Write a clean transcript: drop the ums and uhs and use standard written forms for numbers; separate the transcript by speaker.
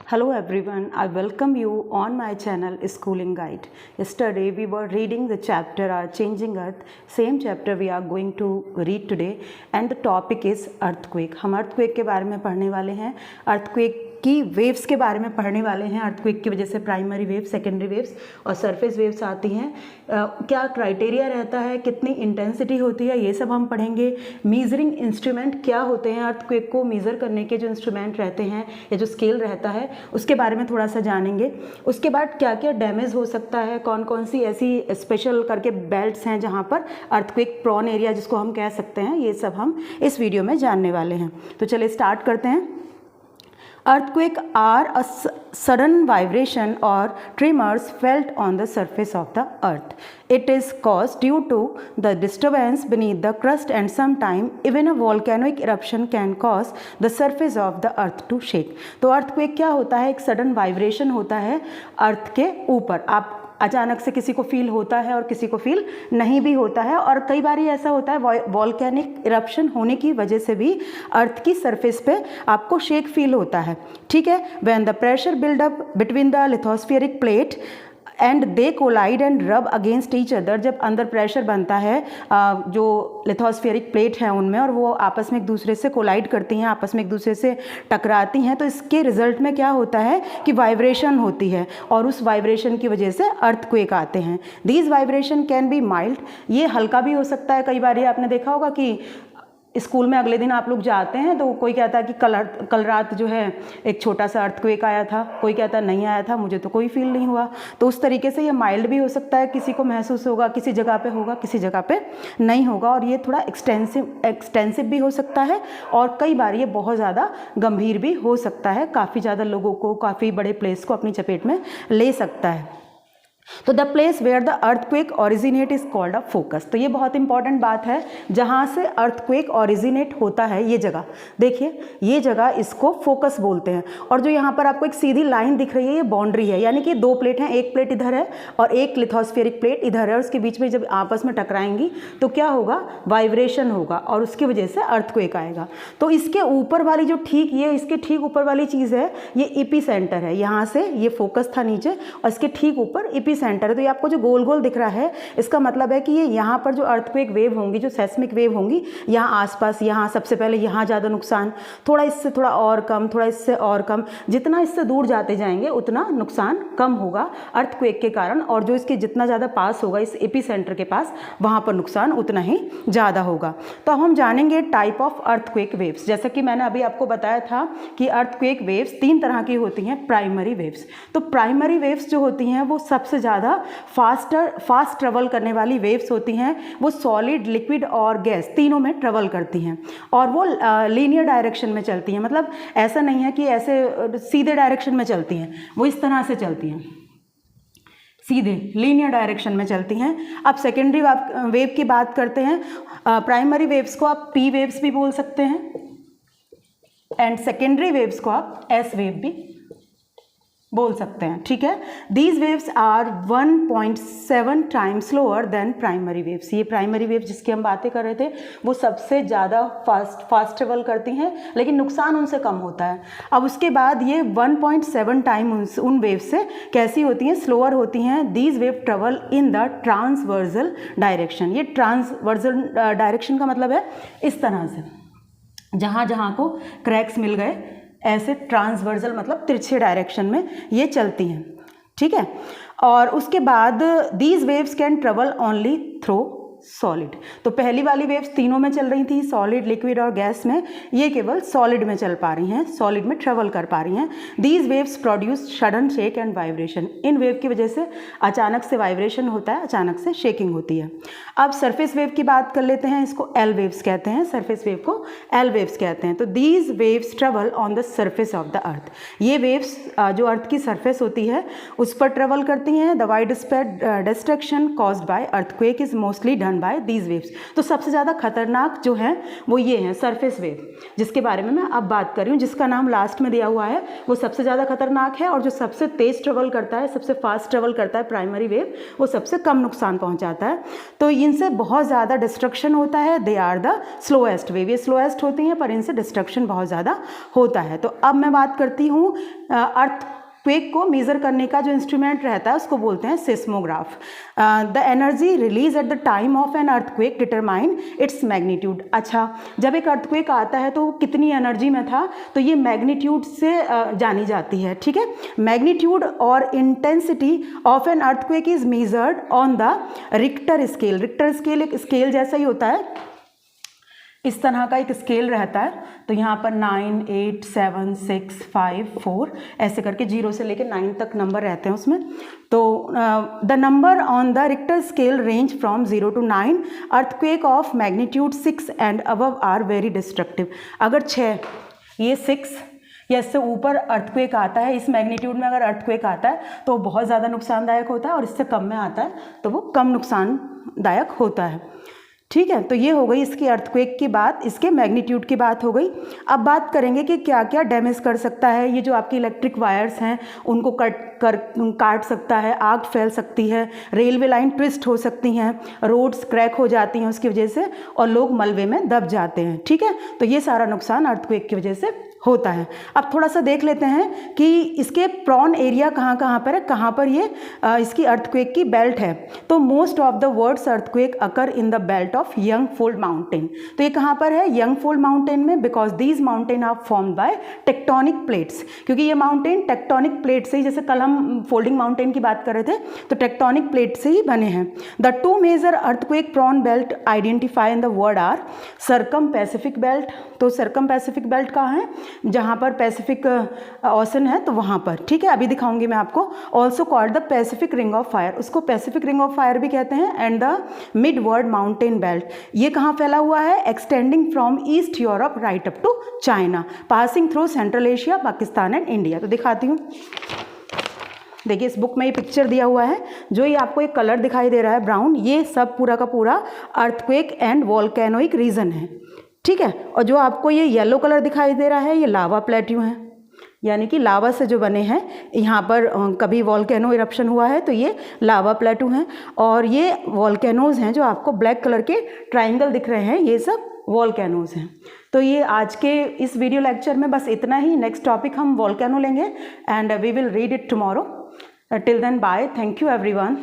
Speaker 1: Hello everyone, I welcome you on my channel Schooling Guide. Yesterday we were reading the chapter Our Changing Earth. Same chapter we are going to read today and the topic is earthquake. हम earthquake के बारे में पढ़ने वाले हैं. earthquake की waves के बारे में पढ़ने वाले हैं. अर्थक्वेक की वजह से प्राइमरी वेव्स, सेकेंडरी वेव्स और सरफेस वेव्स आती हैं. क्या क्राइटेरिया रहता है, कितनी इंटेंसिटी होती है, ये सब हम पढ़ेंगे. मीजरिंग इंस्ट्रूमेंट क्या होते हैं, अर्थक्वेक को मेज़र करने के जो इंस्ट्रूमेंट रहते हैं या जो स्केल रहता है उसके बारे में थोड़ा सा जानेंगे. उसके बाद क्या क्या डैमेज हो सकता है, कौन कौन सी ऐसी स्पेशल करके बेल्ट्स हैं जहाँ पर अर्थक्वेक प्रोन एरिया जिसको हम कह सकते हैं, ये सब हम इस वीडियो में जानने वाले हैं. तो चलिए स्टार्ट करते हैं. Earthquake are a sudden vibration or tremors felt on the surface of the earth. It is caused due to the disturbance beneath the crust and sometimes even a volcanic eruption can cause the surface of the earth to shake. तो earthquake क्या होता है? एक sudden vibration होता है अर्थ के ऊपर. आप अचानक से किसी को फील होता है और किसी को फील नहीं भी होता है, और कई बार ऐसा होता है वॉल्केनिक इरप्शन होने की वजह से भी अर्थ की सरफेस पे आपको शेक फील होता है. ठीक है. When the pressure build up between the lithospheric plate and they collide and rub against each other. जब अंदर प्रेशर बनता है जो लिथोस्फेरिक प्लेट है उनमें, और वो आपस में एक दूसरे से कोलाइड करती हैं, आपस में एक दूसरे से टकराती हैं, तो इसके रिजल्ट में क्या होता है कि वाइब्रेशन होती है और उस वाइब्रेशन की वजह से अर्थक्वेक आते हैं. These vibration can be mild. ये हल्का भी हो सकता है. कई बार ये आपने देखा होगा कि स्कूल में अगले दिन आप लोग जाते हैं तो कोई कहता है कि कल रात जो है एक छोटा सा अर्थक्वेक आया था, कोई कहता है नहीं आया था, मुझे तो कोई फील नहीं हुआ. तो उस तरीके से ये माइल्ड भी हो सकता है, किसी को महसूस होगा, किसी जगह पे होगा, किसी जगह पे नहीं होगा, और ये थोड़ा एक्सटेंसिव भी हो सकता है, और कई बार ये बहुत ज़्यादा गंभीर भी हो सकता है. काफ़ी ज़्यादा लोगों को, काफ़ी बड़े प्लेस को अपनी चपेट में ले सकता है. तो the place where the earthquake originate is called a focus. तो ये बहुत इंपॉर्टेंट बात है. जहाँ से अर्थक्वेक ओरिजिनेट होता है ये जगह, देखिए ये जगह, इसको फोकस बोलते हैं. और जो यहाँ पर आपको एक सीधी लाइन दिख रही है ये बाउंड्री है, यानी कि दो प्लेट हैं, एक प्लेट इधर है और एक लिथोस्फेरिक प्लेट इधर है, और उसके बीच में जब आपस में टकराएंगी तो क्या होगा, वाइब्रेशन होगा और उसकी वजह से अर्थक्वेक आएगा. तो इसके ऊपर वाली जो इसके ठीक ऊपर वाली चीज़ है, ये इपी सेंटर है. यहाँ से ये फोकस था नीचे और इसके ठीक ऊपर इपी सेंटर है. तो ये आपको जो गोल गोल दिख रहा है, इसका मतलब है कि ये यहाँ पर जो अर्थक्वेक वेव होंगी, जो सेस्मिक वेव होंगी, यहाँ आसपास, यहाँ सबसे पहले यहाँ ज़्यादा नुकसान, थोड़ा इससे थोड़ा और कम, थोड़ा इससे और कम, जितना इससे दूर जाते जाएंगे उतना नुकसान कम होगा अर्थक्वेक के कारण, और जो इसके जितना ज़्यादा पास होगा इस एपी सेंटर के पास, वहाँ पर नुकसान उतना ही ज़्यादा होगा. तो अब हम जानेंगे टाइप ऑफ अर्थक्वेक वेव्स. जैसा कि मैंने अभी आपको बताया था कि अर्थक्वेक वेव्स 3 तरह की होती हैं. प्राइमरी वेव्स, तो प्राइमरी वेव्स जो होती हैं वो सबसे ज़्यादा फास्ट ट्रेवल करने वाली वेव्स होती हैं. वो सॉलिड, लिक्विड और गैस तीनों में ट्रेवल करती हैं, और वो लीनियर डायरेक्शन में चलती हैं. मतलब ऐसा नहीं है कि ऐसे सीधे डायरेक्शन में चलती हैं, वो इस तरह से चलती हैं, सीधे लीनियर डायरेक्शन में चलती हैं. अब सेकेंडरी वेव की बात करते हैं. प्राइमरी वेव्स को आप पी वेव्स भी बोल सकते हैं, एंड सेकेंडरी वेव्स को आप एस वेव भी बोल सकते हैं. ठीक है. These waves are 1.7 times slower than primary waves. ये प्राइमरी वेव जिसकी हम बातें कर रहे थे वो सबसे ज़्यादा फास्ट ट्रेवल करती हैं, लेकिन नुकसान उनसे कम होता है. अब उसके बाद ये 1.7 टाइम उन वेव से कैसी होती हैं, स्लोअर होती हैं. These wave travel in the transversal direction. ये ट्रांसवर्सल डायरेक्शन का मतलब है इस तरह से, जहाँ जहाँ को क्रैक्स मिल गए, ऐसे ट्रांसवर्सल मतलब तिरछे डायरेक्शन में ये चलती हैं. ठीक है. और उसके बाद these waves can travel only through solid. तो पहली वाली वेव्स तीनों में चल रही थी, सॉलिड, लिक्विड और गैस में. ये केवल सॉलिड में चल पा रही हैं, सॉलिड में ट्रेवल कर पा रही हैं. These waves produce sudden shake and vibration. In wave की वजह से अचानक से वाइब्रेशन होता है, अचानक से शेकिंग होती है. अब सरफेस वेव की बात कर लेते हैं. इसको एल वेव्स कहते हैं, सरफेस वेव को एल वेव्स कहते हैं. तो these waves travel on the surface of the earth. ये वेव्स जो अर्थ की सरफेस होती है उस पर ट्रेवल करती हैं. The wide spread destruction caused by earthquake is mostly done done by these waves. तो सबसे ज़्यादा खतरनाक जो है वो ये हैं सरफेस वेव, जिसके बारे में मैं अब बात कर रही हूँ, जिसका नाम लास्ट में दिया हुआ है, वो सबसे ज़्यादा खतरनाक है। और जो सबसे तेज़ ट्रेवल करता है, सबसे फास्ट ट्रेवल करता है प्राइमरी वेव, वो सबसे कम नुकसान पहुँचाता है। तो इनसे बहुत ज़्यादा डिस्ट्रक्शन होता है। They are the slowest wave, ये स्लोएस्ट होती हैं पर इनसे डिस्ट्रक्शन बहुत ज़्यादा होता है। तो अब मैं बात करती हूँ अर्थ क्वेक को मेज़र करने का जो इंस्ट्रूमेंट रहता है उसको बोलते हैं seismograph. The energy release at the time of an earthquake determine its magnitude. अच्छा, जब एक अर्थक्वेक आता है तो कितनी एनर्जी में था, तो ये मैग्नीट्यूड से जानी जाती है, ठीक है। मैग्नीट्यूड और intensity of an earthquake is measured on the Richter scale. Richter scale एक स्केल जैसा ही होता है, इस तरह का एक स्केल रहता है। तो यहाँ पर 9, 8, 7, 6, 5, 4 ऐसे करके 0 से लेकर 9 तक नंबर रहते हैं उसमें। तो the number on the Richter scale range from 0 to 9। Earthquake of magnitude 6 and above are very destructive. अगर 6, ये 6 या इससे ऊपर अर्थक्वेक आता है, इस मैग्नीट्यूड में अगर अर्थक्वेक आता है तो बहुत ज़्यादा नुकसानदायक होता है, और इससे कम में आता है तो वो कम नुकसानदायक होता है, ठीक है। तो ये हो गई इसकी अर्थक्वेक की बात, इसके मैग्नीट्यूड की बात हो गई। अब बात करेंगे कि क्या क्या डैमेज कर सकता है। ये जो आपकी इलेक्ट्रिक वायर्स हैं उनको काट सकता है, आग फैल सकती है, रेलवे लाइन ट्विस्ट हो सकती हैं, रोड्स क्रैक हो जाती हैं उसकी वजह से, और लोग मलबे में दब जाते हैं, ठीक है। तो ये सारा नुकसान अर्थक्वेक की वजह से होता है। अब थोड़ा सा देख लेते हैं कि इसके प्रॉन एरिया कहाँ कहाँ पर है, कहाँ पर ये इसकी अर्थक्वेक की बेल्ट है। तो most of the words earthquake occur in the belt of young fold mountain. तो ये कहाँ पर है, यंग फोल्ड माउंटेन में, because these mountain are formed by tectonic plates. क्योंकि ये माउंटेन टेक्टोनिक प्लेट से ही, जैसे कल हम फोल्डिंग माउंटेन की बात कर रहे थे, तो टेक्टोनिक प्लेट से ही बने हैं। The two major earthquake prone belt identify in the word are circum Pacific belt. तो सर्कम पैसिफिक बेल्ट कहाँ है, जहाँ पर पैसिफिक ओशन है तो वहाँ पर, ठीक है, अभी दिखाऊंगी मैं आपको। Also called the Pacific ring of fire, उसको पैसिफिक रिंग ऑफ फायर भी कहते हैं। And the mid world mountain belt, ये कहाँ फैला हुआ है, extending from east Europe right up to China, passing through central Asia, Pakistan and India. तो दिखाती हूँ, देखिए इस बुक में ये पिक्चर दिया हुआ है, जो ये आपको एक कलर दिखाई दे रहा है ब्राउन, ये सब पूरा का पूरा अर्थक्वेक एंड वोल्केनोइक रीजन है, ठीक है। और जो आपको ये येलो कलर दिखाई दे रहा है, ये लावा प्लेट्यू है, यानी कि लावा से जो बने हैं। यहाँ पर कभी वोल्केनो इरप्शन हुआ है तो ये लावा प्लेट्यू हैं, और ये वोल्केनोज हैं जो आपको ब्लैक कलर के ट्राइंगल दिख रहे हैं, ये सब वोल्केनोज हैं। तो ये आज के इस वीडियो लेक्चर में बस इतना ही। नेक्स्ट टॉपिक हम वोल्केनो लेंगे and we will read it tomorrow. Till then bye, thank you everyone.